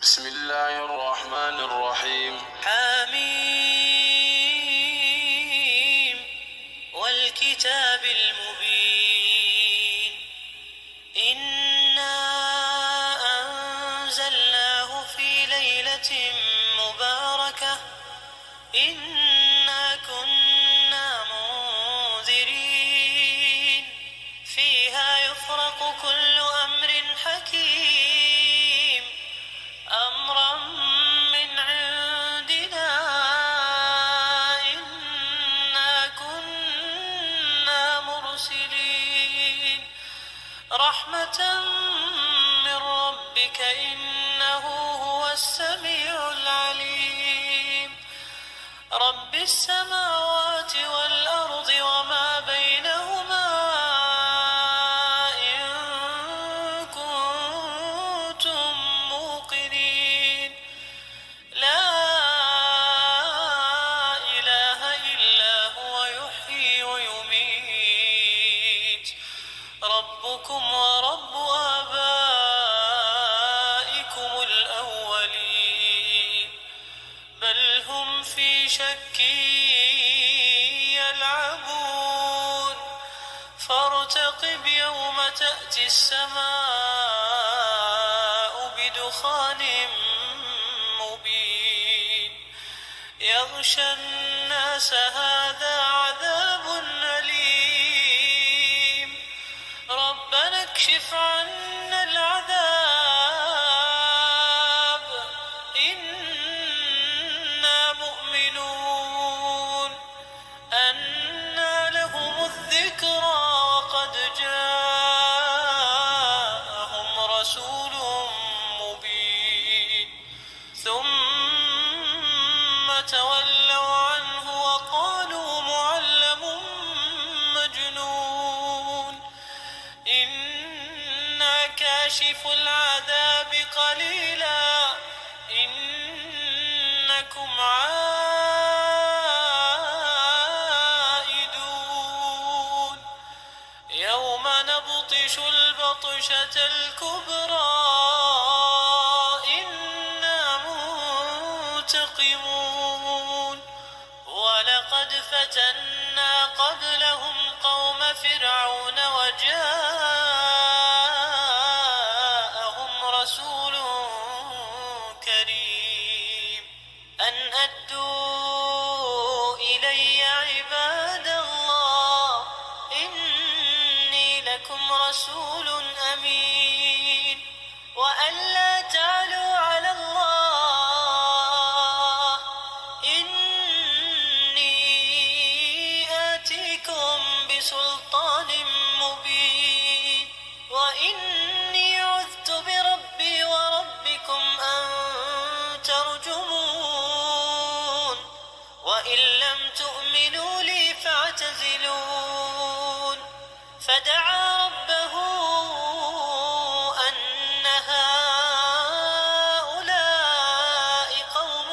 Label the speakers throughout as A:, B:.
A: بسم الله الرحمن الرحيم.
B: حميم والكتاب المبين إنا أنزلناه في ليلة مباركة إنا كنا منذرين فيها يفرق كل أمر حكيم أمرا من عندنا إنا كنا مرسلين رحمة من ربك إنه هو السميع العليم رب السماوات والأرض وما بينهما إن كنتم موقنين لا إله إلا هو يحيي ويميت ربكم ورب آبائكم الأولين بل هم في شك يلعبون فارتقب يوم تأتي السماء بدخان مبين يغشى الناس هذا عذاب أليم ربنا اكشف عنا العذاب إنا مؤمنون أنى لهم الذكرى وقد جاءهم رسول مبين ثم تولوا عنه وقالوا معلم مجنون إنا كاشف العذاب قليلا إنكم عائدون يوم نبطش البطشة الكبرى إنا منتقمون ولقد فتنا قبلهم قوم فرعون وجاءهم رسول كريم أن أدوا إلي عباد الله إني لكم رسول أمين وأن لا تعلوا على الله إني آتيكم بسلطان مبين وإني عذت بربي وربكم أن ترجمون وإن لم تؤمنوا لي فاعتزلون فدعا ربه أن هؤلاء قوم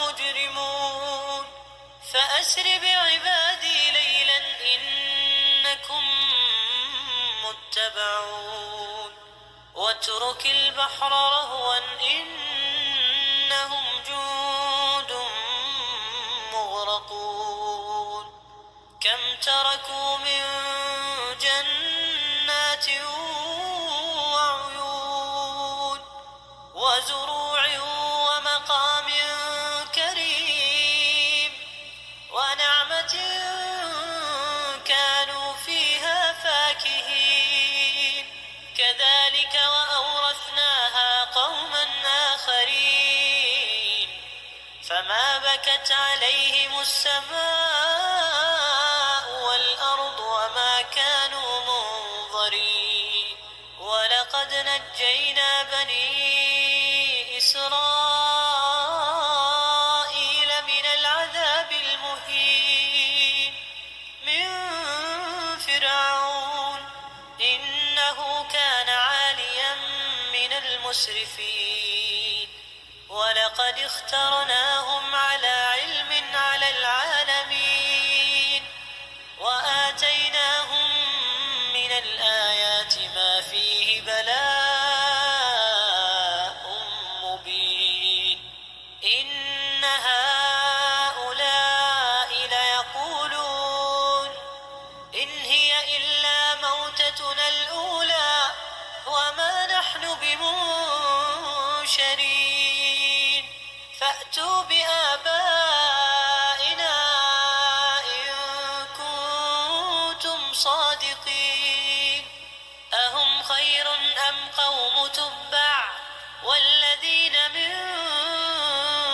B: مجرمون فأسر بعبادي ليلا إنكم متبعون واترك البحر رهوا إنهم جند مغرقون كم تركوا من جنات وعيون وزروع ومقام كريم ونعمة كانوا فيها فاكهين كذلك وأورثناها قوما آخرين فما بكت عليهم السماء والأرض وما كانوا منظرين ولقد نجينا بني إسرائيل من العذاب المهين من فرعون إنه كان عاليا من المسرفين ولقد اخترناهم على علم على العالمين وآتيناهم من الآيات ما فيه بلاء مبين ائتوا بآبائنا إن كنتم صادقين أهم خير أم قوم تبع والذين من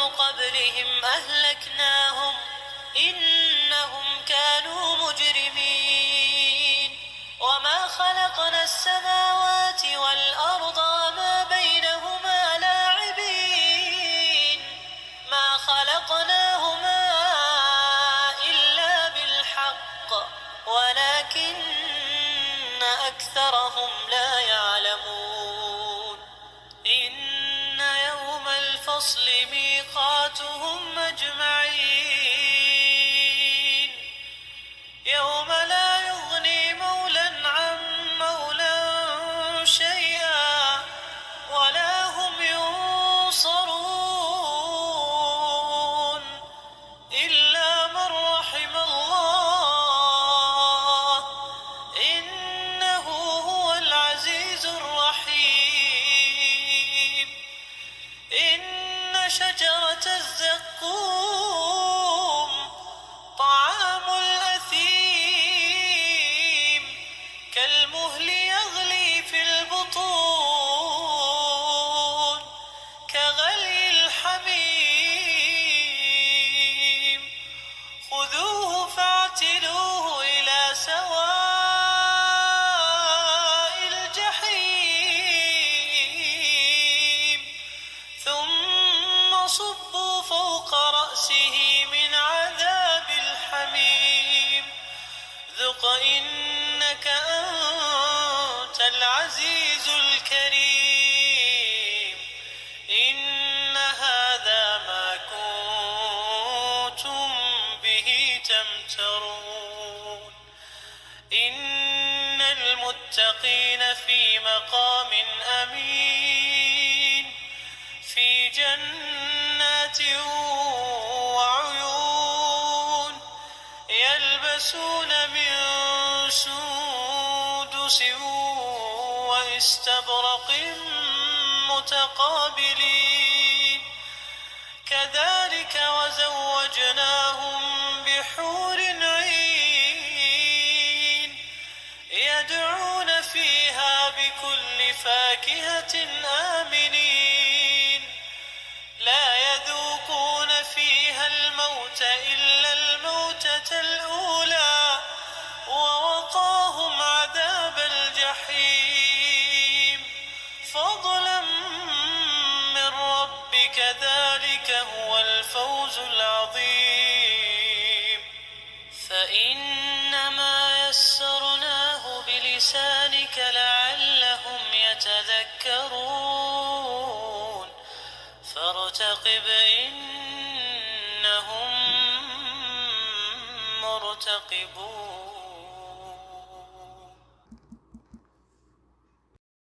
B: قبلهم أهلكناهم إنهم كانوا مجرمين وما خلقنا السماوات والأرض وما بينهما لاعبين ما خلقناهما إلا بالحق ولكن أكثرهم لا يعلمون إن يوم الفصل ميقاتهم أجمعين يوم لا يغني مولى عن مولى شيئا ولا هم ينصرون إلا من رحم الله إنه هو العزيز الرحيم إن شجرة الزقوم طعام الأثيم كالمهل يغلي في البطون كغلي الحميم خذوه فاعتلوه إلى سواء الجحيم ثم صبوا فوق رأسه من عذاب الحميم ذق إنك أنت العزيز الكريم إن هذا ما كنتم به تمترون إن المتقين في مقام أمين في جنات وعيون يلبسون من سندس واستبرق متقابلين كذلك وزوجناهم بحور عين يدعون فيها بكل فاكهة آمنين لا يذوقون فيها الموت إلا الموتة الأولى ووقاهم عذاب الجحيم فضلا من ربك ذلك هو الفوز العظيم فإنما يسرناه بلسانك لعلهم يتذكرون فارتقب إنهم مرتقبون